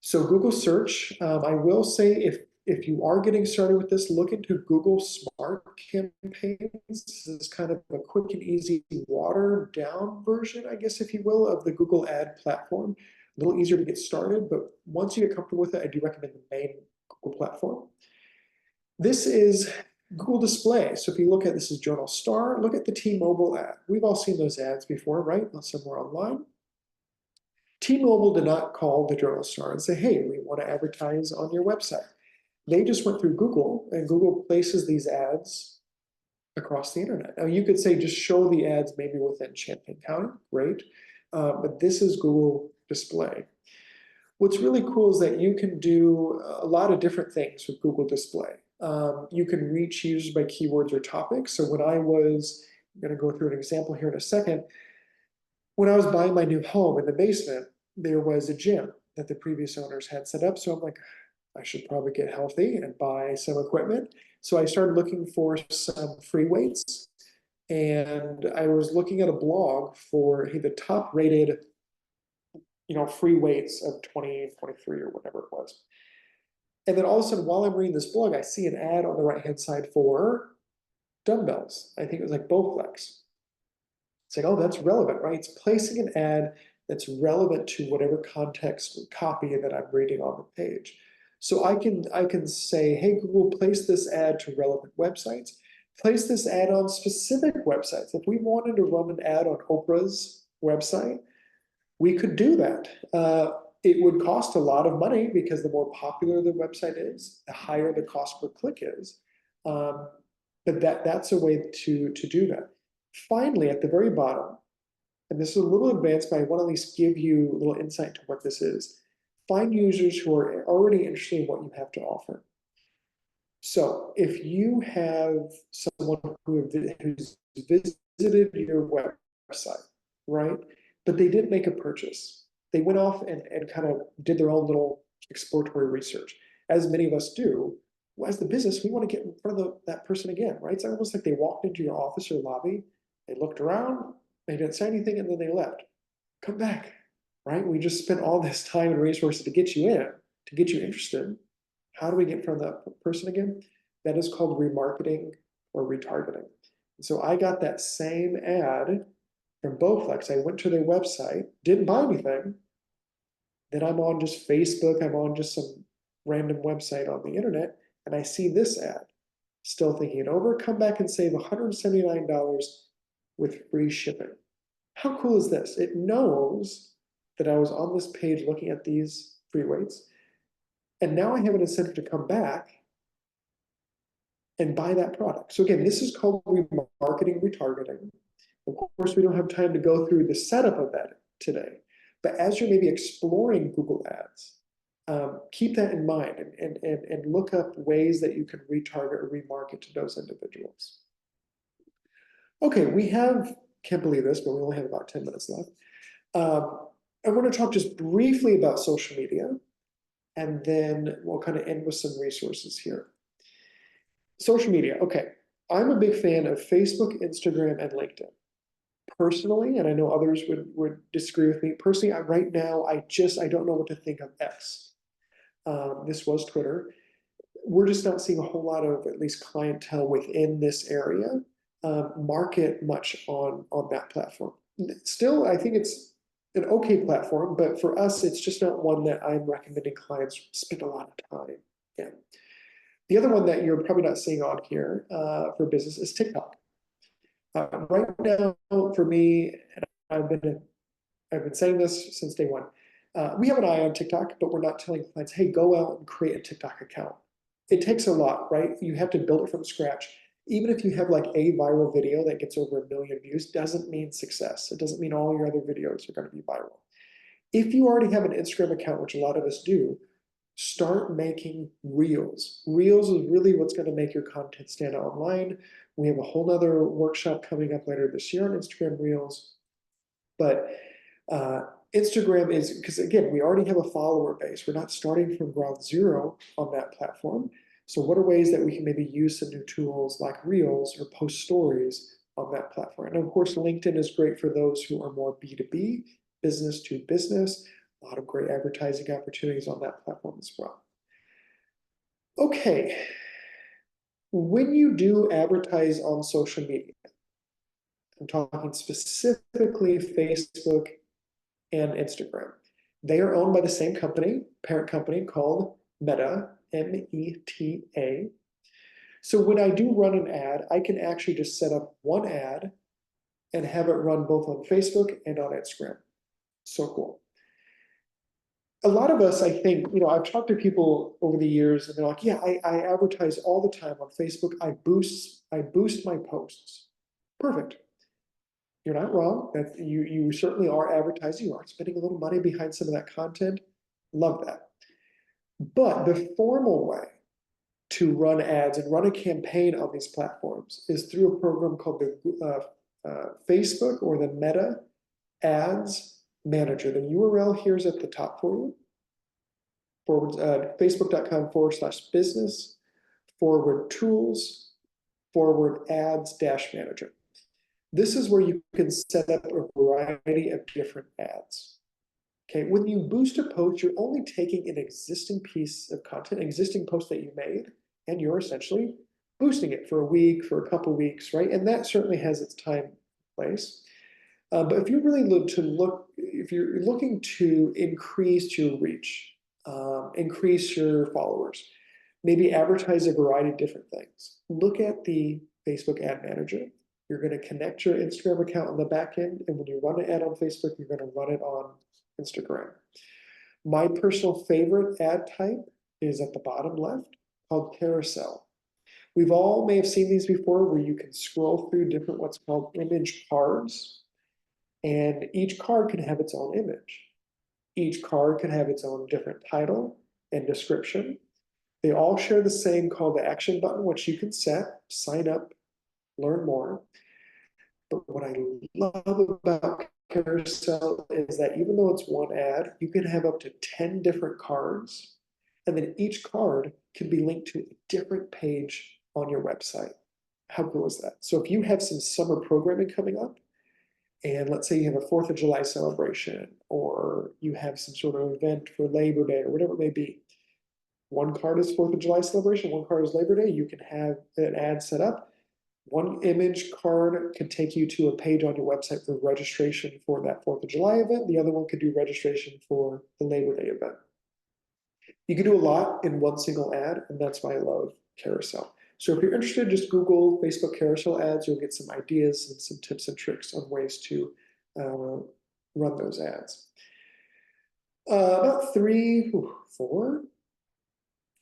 Speaker 2: So Google search, I will say if you are getting started with this, look into Google Smart Campaigns. This is kind of a quick and easy watered down version, I guess, if you will, of the Google ad platform. A little easier to get started, but once you get comfortable with it, I do recommend the main Google platform. This is Google Display. So if you look at, this is Journal Star, look at the T-Mobile ad. We've all seen those ads before, right? Somewhere online. T-Mobile did not call the Journal Star and say, hey, we want to advertise on your website. They just went through Google, and Google places these ads across the internet. Now you could say just show the ads maybe within Champaign County, great. But this is Google Display. What's really cool is that you can do a lot of different things with Google Display. You can reach users by keywords or topics. So when I'm going to go through an example here in a second, when I was buying my new home in the basement, there was a gym that the previous owners had set up. So I'm like, I should probably get healthy and buy some equipment. So I started looking for some free weights. And I was looking at a blog for the top rated, free weights of 2023 or whatever it was. And then all of a sudden, while I'm reading this blog, I see an ad on the right-hand side for dumbbells. I think it was like Bowflex. It's like, oh, that's relevant, right? It's placing an ad that's relevant to whatever context or copy that I'm reading on the page. So I can say, hey, Google, place this ad to relevant websites. Place this ad on specific websites. If we wanted to run an ad on Oprah's website, we could do that. It would cost a lot of money because the more popular the website is, the higher the cost per click is. But that's a way to do that. Finally, at the very bottom, and this is a little advanced, but I want to at least give you a little insight to what this is. Find users who are already interested in what you have to offer. So if you have someone who's visited your website, right, but they didn't make a purchase, they went off and kind of did their own little exploratory research, as many of us do. Well, as the business, we want to get in front of that person again, right? It's almost like they walked into your office or lobby, they looked around, they didn't say anything, and then they left. Come back, right? We just spent all this time and resources to get you in, to get you interested. How do we get in front of that person again? That is called remarketing or retargeting. And so I got that same ad from Bowflex. I went to their website, didn't buy anything. Then I'm on just Facebook, I'm on just some random website on the internet, and I see this ad. Still thinking it over, come back and save $179 with free shipping. How cool is this? It knows that I was on this page looking at these free weights, and now I have an incentive to come back and buy that product. So again, this is called remarketing, retargeting. Of course, we don't have time to go through the setup of that today, but as you're maybe exploring Google Ads, keep that in mind and look up ways that you can retarget or remarket to those individuals. Okay, can't believe this, but we only have about 10 minutes left. I want to talk just briefly about social media, and then we'll kind of end with some resources here. Social media, okay. I'm a big fan of Facebook, Instagram, and LinkedIn. Personally, and I know others would disagree with me, personally, right now, I don't know what to think of X. This was Twitter. we're just not seeing a whole lot of at least clientele within this area market much on that platform. Still, I think it's an okay platform, but for us, it's just not one that I'm recommending clients spend a lot of time in. The other one that you're probably not seeing on here for business is TikTok. Right now, for me, and I've been saying this since day one. We have an eye on TikTok, but we're not telling clients, hey, go out and create a TikTok account. It takes a lot, right? You have to build it from scratch. Even if you have like a viral video that gets over 1 million views, doesn't mean success. It doesn't mean all your other videos are going to be viral. If you already have an Instagram account, which a lot of us do, start making reels. Reels is really what's going to make your content stand out online. We have a whole nother workshop coming up later this year on Instagram Reels. But Instagram is, because again, we already have a follower base. We're not starting from ground zero on that platform. So what are ways that we can maybe use some new tools like Reels or post stories on that platform? And of course, LinkedIn is great for those who are more B2B, business to business. A lot of great advertising opportunities on that platform as well. Okay, when you do advertise on social media, I'm talking specifically Facebook and Instagram. They are owned by the same company, parent company called Meta, M-E-T-A. So when I do run an ad, I can actually just set up one ad and have it run both on Facebook and on Instagram. So cool. A lot of us, I think, I've talked to people over the years and they're like, yeah, I advertise all the time on Facebook. I boost my posts. Perfect. You're not wrong. That you certainly are advertising. You are spending a little money behind some of that content. Love that. But the formal way to run ads and run a campaign on these platforms is through a program called the Facebook or the Meta Ads Manager. The URL here is at the top for you. Facebook.com/business/tools/ads-manager. This is where you can set up a variety of different ads. Okay, when you boost a post, you're only taking an existing piece of content, an existing post that you made, and you're essentially boosting it for a week, for a couple of weeks, right? And that certainly has its time and place. But if you really if you're looking to increase your reach, increase your followers, maybe advertise a variety of different things, look at the Facebook Ad Manager. You're going to connect your Instagram account on the back end, and when you run an ad on Facebook, you're going to run it on Instagram. My personal favorite ad type is at the bottom left, called carousel. We've all may have seen these before, where you can scroll through different what's called image cards, and each card can have its own image. Each card can have its own different title and description. They all share the same call to action button, which you can set, sign up, learn more. But what I love about Carousel is that even though it's one ad, you can have up to 10 different cards, and then each card can be linked to a different page on your website. How cool is that? So if you have some summer programming coming up, and let's say you have a 4th of July celebration, or you have some sort of event for Labor Day, or whatever it may be, one card is 4th of July celebration, one card is Labor Day, you can have an ad set up. One image card could take you to a page on your website for registration for that 4th of July event. The other one could do registration for the Labor Day event. You can do a lot in one single ad, and that's why I love Carousel. So if you're interested, just Google Facebook Carousel ads. You'll get some ideas and some tips and tricks on ways to run those ads. About 3, 4,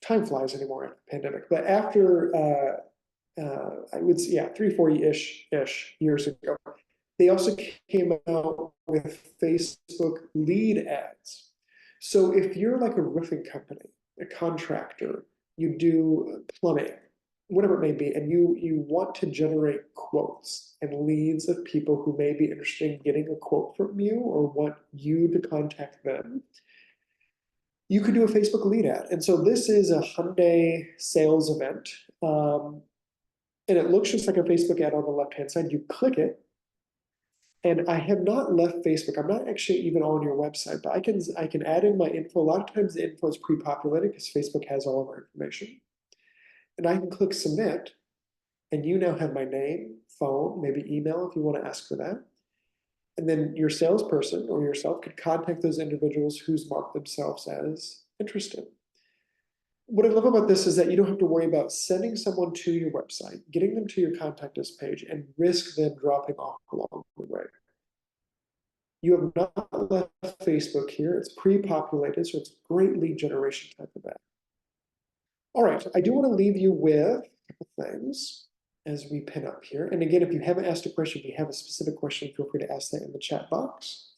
Speaker 2: time flies anymore after the pandemic, but after I would say, yeah, 3, 4-ish years ago, they also came out with Facebook lead ads. So if you're like a roofing company, a contractor, you do plumbing, whatever it may be, and you want to generate quotes and leads of people who may be interested in getting a quote from you or want you to contact them, you could do a Facebook lead ad. And so this is a Hyundai sales event. And it looks just like a Facebook ad on the left-hand side. You click it, and I have not left Facebook. I'm not actually even on your website, but I can add in my info. A lot of times the info is pre-populated because Facebook has all of our information. and I can click submit, and you now have my name, phone, maybe email if you want to ask for that. And then your salesperson or yourself could contact those individuals who's marked themselves as interested. What I love about this is that you don't have to worry about sending someone to your website, getting them to your contact us page, and risk them dropping off along the way. You have not left Facebook here. It's pre-populated, so it's a great lead generation type of app. All right, I do want to leave you with a couple things as we pin up here. And again, if you haven't asked a question, if you have a specific question, feel free to ask that in the chat box.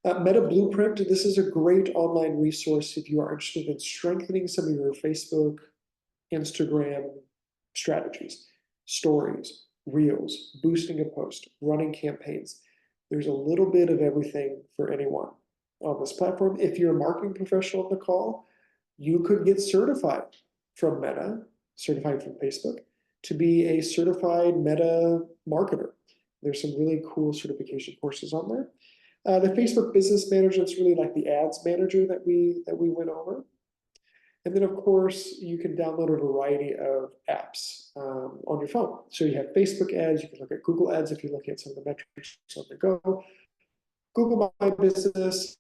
Speaker 2: Meta Blueprint, this is a great online resource if you are interested in strengthening some of your Facebook, Instagram strategies, stories, reels, boosting a post, running campaigns. There's a little bit of everything for anyone on this platform. If you're a marketing professional on the call, you could get certified from Meta, certified from Facebook, to be a certified Meta marketer. There's some really cool certification courses on there. The Facebook Business Manager is really like the ads manager that we went over. And then, of course, you can download a variety of apps on your phone. So you have Facebook ads, you can look at Google ads if you're looking at some of the metrics on the go. Google My Business,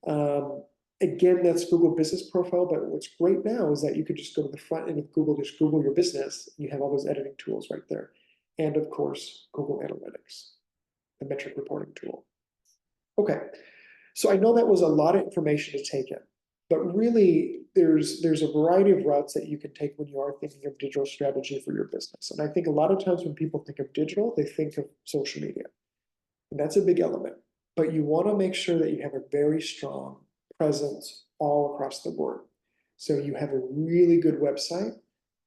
Speaker 2: again, that's Google Business Profile, but what's great now is that you could just go to the front end of Google, just Google your business, and you have all those editing tools right there. And of course, Google Analytics, the metric reporting tool. Okay, so I know that was a lot of information to take in, but really there's a variety of routes that you can take when you are thinking of digital strategy for your business. And I think a lot of times when people think of digital, they think of social media. And that's a big element, but you want to make sure that you have a very strong presence all across the board. So you have a really good website,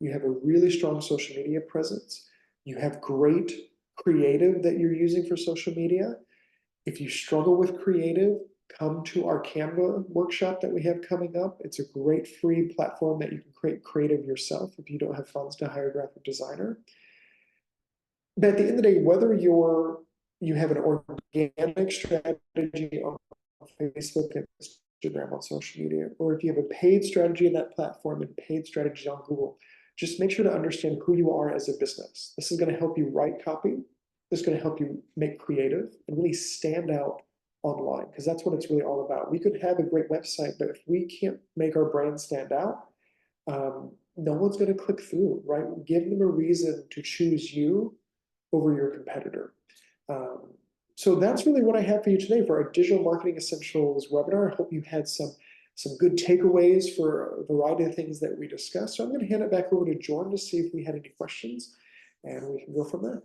Speaker 2: you have a really strong social media presence, you have great creative that you're using for social media. If you struggle with creative, come to our Canva workshop that we have coming up. It's a great free platform that you can create creative yourself if you don't have funds to hire a graphic designer. But at the end of the day, whether you have an organic strategy on Facebook and Instagram on social media, or if you have a paid strategy in that platform and paid strategy on Google, just make sure to understand who you are as a business. This is going to help you write copy. This is going to help you make creative and really stand out online, because that's what it's really all about. We could have a great website, but if we can't make our brand stand out, no one's going to click through, right? Give them a reason to choose you over your competitor. So that's really what I have for you today for our Digital Marketing Essentials webinar. I hope you had some good takeaways for a variety of things that we discussed. So I'm going to hand it back over to Jordan to see if we had any questions, and we can go from there.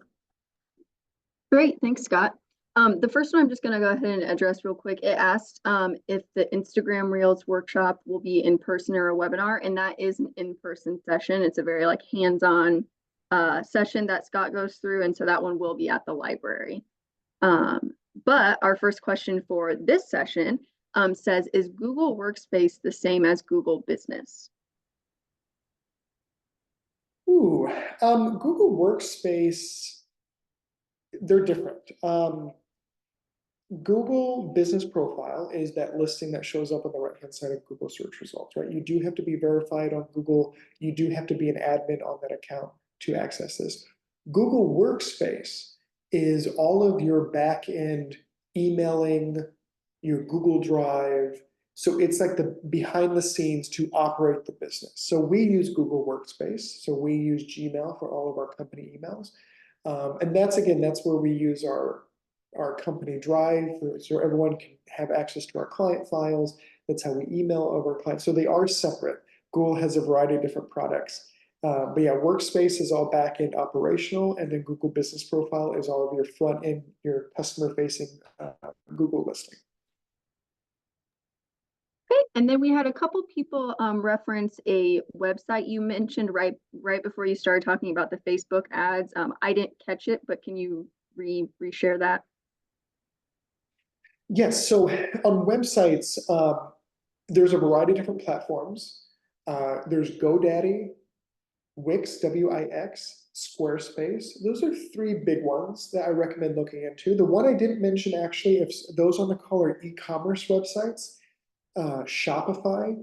Speaker 1: Great, thanks, Scott. The first one I'm just going to go ahead and address real quick. It asked if the Instagram Reels workshop will be in person or a webinar, and that is an in-person session. It's a very hands-on session that Scott goes through, and so that one will be at the library. But our first question for this session says, is Google Workspace the same as Google Business?
Speaker 2: Ooh, Google Workspace, they're different. Google Business Profile is that listing that shows up on the right-hand side of Google search results, right? You do have to be verified on Google. You do have to be an admin on that account to access this. Google Workspace is all of your back-end emailing, your Google Drive. So it's like the behind the scenes to operate the business. So we use Google Workspace. So we use Gmail for all of our company emails. And that's where we use our company drive, so everyone can have access to our client files. That's how we email over our clients. So they are separate. Google has a variety of different products. But yeah, Workspace is all back-end operational, and then Google Business Profile is all of your front-end, your customer-facing Google listing.
Speaker 1: Okay, and then we had a couple people reference a website you mentioned right before you started talking about the Facebook ads. I didn't catch it, but can you reshare that?
Speaker 2: Yes, so on websites, there's a variety of different platforms. There's GoDaddy, Wix, W-I-X, Squarespace. Those are three big ones that I recommend looking into. The one I didn't mention, actually, if those on the call are e-commerce websites, Shopify,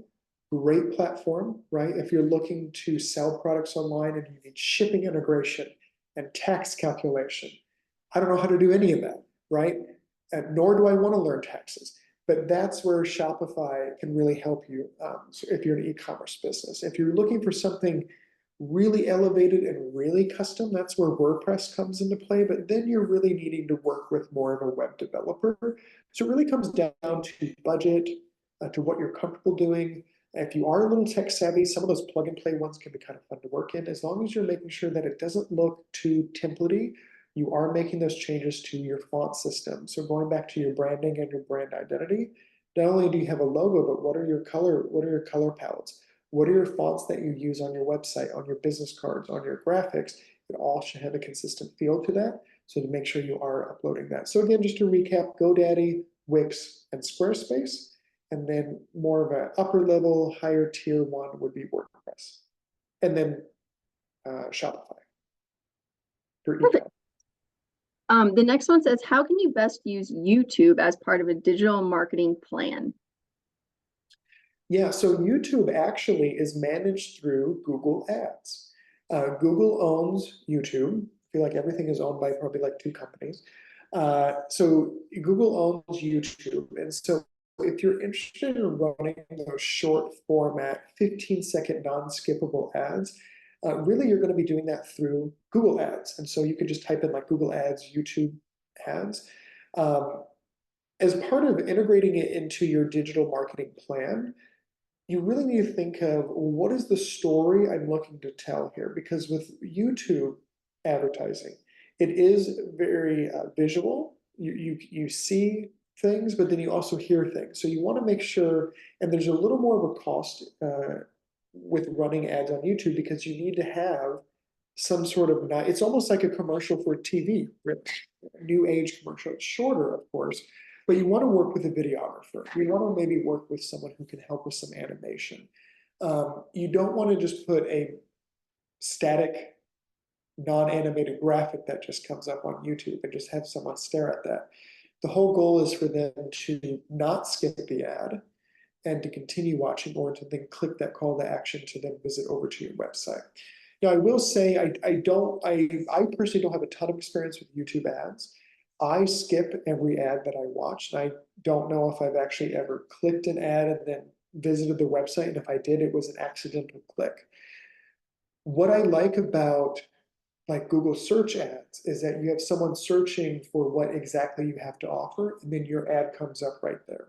Speaker 2: great platform, right? If you're looking to sell products online and you need shipping integration and tax calculation, I don't know how to do any of that, right? Nor do I want to learn taxes. But that's where Shopify can really help you so if you're an e-commerce business. If you're looking for something really elevated and really custom, that's where WordPress comes into play. But then you're really needing to work with more of a web developer. So it really comes down to budget, to what you're comfortable doing. If you are a little tech savvy, some of those plug and play ones can be kind of fun to work in, as long as you're making sure that it doesn't look too templatey. You are making those changes to your font system. So going back to your branding and your brand identity, not only do you have a logo, but what are your color palettes? What are your fonts that you use on your website, on your business cards, on your graphics? It all should have a consistent feel to that. So to make sure you are uploading that. So again, just to recap, GoDaddy, Wix, and Squarespace. And then more of an upper level, higher tier one would be WordPress. And then Shopify for e-commerce.
Speaker 1: The next one says, how can you best use YouTube as part of a digital marketing plan?
Speaker 2: Yeah, so YouTube actually is managed through Google Ads. Google owns YouTube. I feel like everything is owned by probably like two companies. So Google owns YouTube. And so if you're interested in running those short format, 15-second non-skippable ads, really you're going to be doing that through Google Ads. And so you could just type in like Google Ads, YouTube ads. As part of integrating it into your digital marketing plan, you really need to think of what is the story I'm looking to tell here? Because with YouTube advertising, it is very visual. You see things, but then you also hear things. So you want to make sure, and there's a little more of a cost with running ads on YouTube because you need to have some sort of, it's almost like a commercial for TV, new age commercial. It's shorter, of course, but you want to work with a videographer. You want to maybe work with someone who can help with some animation. You don't want to just put a static, non-animated graphic that just comes up on YouTube and just have someone stare at that. The whole goal is for them to not skip the ad and to continue watching, or to then click that call to action to then visit over to your website. Now, I will say I personally don't have a ton of experience with YouTube ads. I skip every ad that I watch, and I don't know if I've actually ever clicked an ad and then visited the website, and if I did, it was an accidental click. What I like about like Google search ads is that you have someone searching for what exactly you have to offer, and then your ad comes up right there.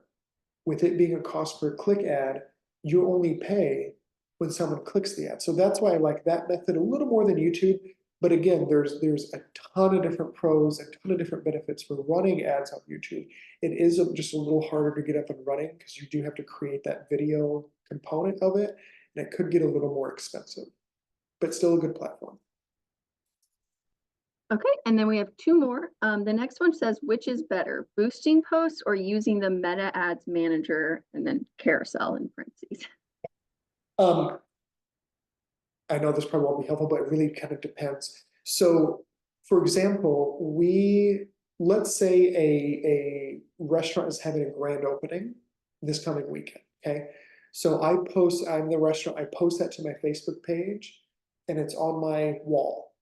Speaker 2: With it being a cost per click ad, you only pay when someone clicks the ad. So that's why I like that method a little more than YouTube. But again, there's a ton of different pros, a ton of different benefits for running ads on YouTube. It is just a little harder to get up and running because you do have to create that video component of it, and it could get a little more expensive, but still a good platform.
Speaker 1: Okay, and then we have two more. The next one says, which is better, boosting posts or using the meta ads manager and then carousel in parentheses?
Speaker 2: I know this probably won't be helpful, but it really kind of depends. So, for example, let's say a restaurant is having a grand opening this coming weekend, okay? So I'm the restaurant, I post that to my Facebook page, and it's on my wall.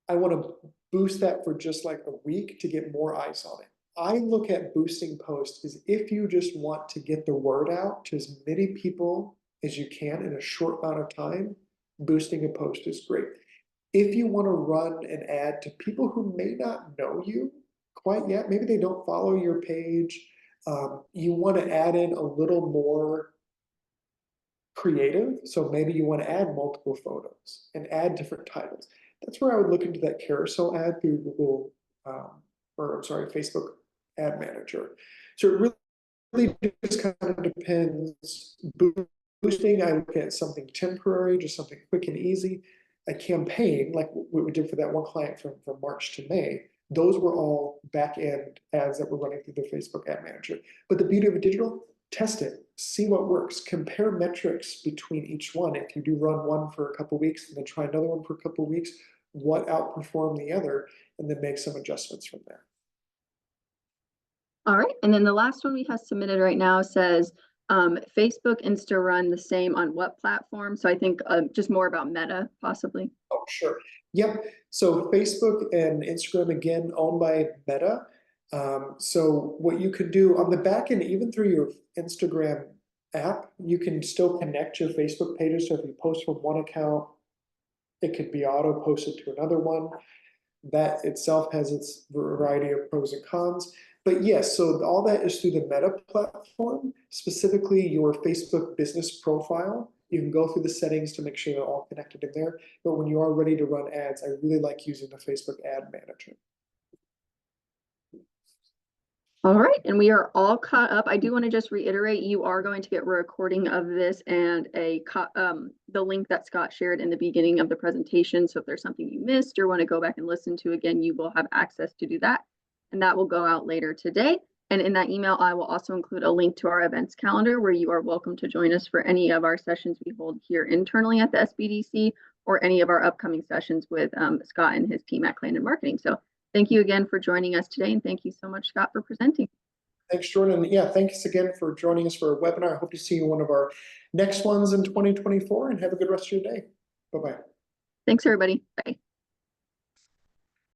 Speaker 2: I want to boost that for just like a week to get more eyes on it. I look at boosting posts as if you just want to get the word out to as many people as you can in a short amount of time, boosting a post is great. If you want to run an ad to people who may not know you quite yet, maybe they don't follow your page, you want to add in a little more creative. So maybe you want to add multiple photos and add different titles. That's where I would look into that carousel ad through Google, Facebook Ad Manager. So it really just kind of depends. Boosting, I look at something temporary, just something quick and easy. A campaign, like what we did for that one client from March to May, those were all back-end ads that were running through the Facebook Ad Manager. But the beauty of a digital, test it, see what works, compare metrics between each one. If you do run one for a couple of weeks and then try another one for a couple of weeks, what outperformed the other, and then make some adjustments from there.
Speaker 1: All right, and then the last one we have submitted right now says, Facebook, Insta run the same on what platform? So I think just more about Meta, possibly.
Speaker 2: Oh, sure. Yep. So Facebook and Instagram, again, owned by Meta. So what you can do on the back end, even through your Instagram app, you can still connect your Facebook pages. So if you post from one account, it could be auto posted to another one. That itself has its variety of pros and cons. But yes, so all that is through the Meta platform, specifically your Facebook business profile. You can go through the settings to make sure they're all connected in there. But when you are ready to run ads, I really like using the Facebook ad manager.
Speaker 1: All right, and we are all caught up. I do want to just reiterate, you are going to get a recording of this and the link that Scott shared in the beginning of the presentation. So if there's something you missed or want to go back and listen to again, you will have access to do that. And that will go out later today. And in that email, I will also include a link to our events calendar where you are welcome to join us for any of our sessions we hold here internally at the SBDC or any of our upcoming sessions with Scott and his team at Clanin Marketing. So thank you again for joining us today, and thank you so much, Scott, for presenting.
Speaker 2: Thanks, Jordan. Yeah, thanks again for joining us for a webinar. I hope to see you in one of our next ones in 2024, and have a good rest of your day. Bye-bye.
Speaker 1: Thanks, everybody. Bye.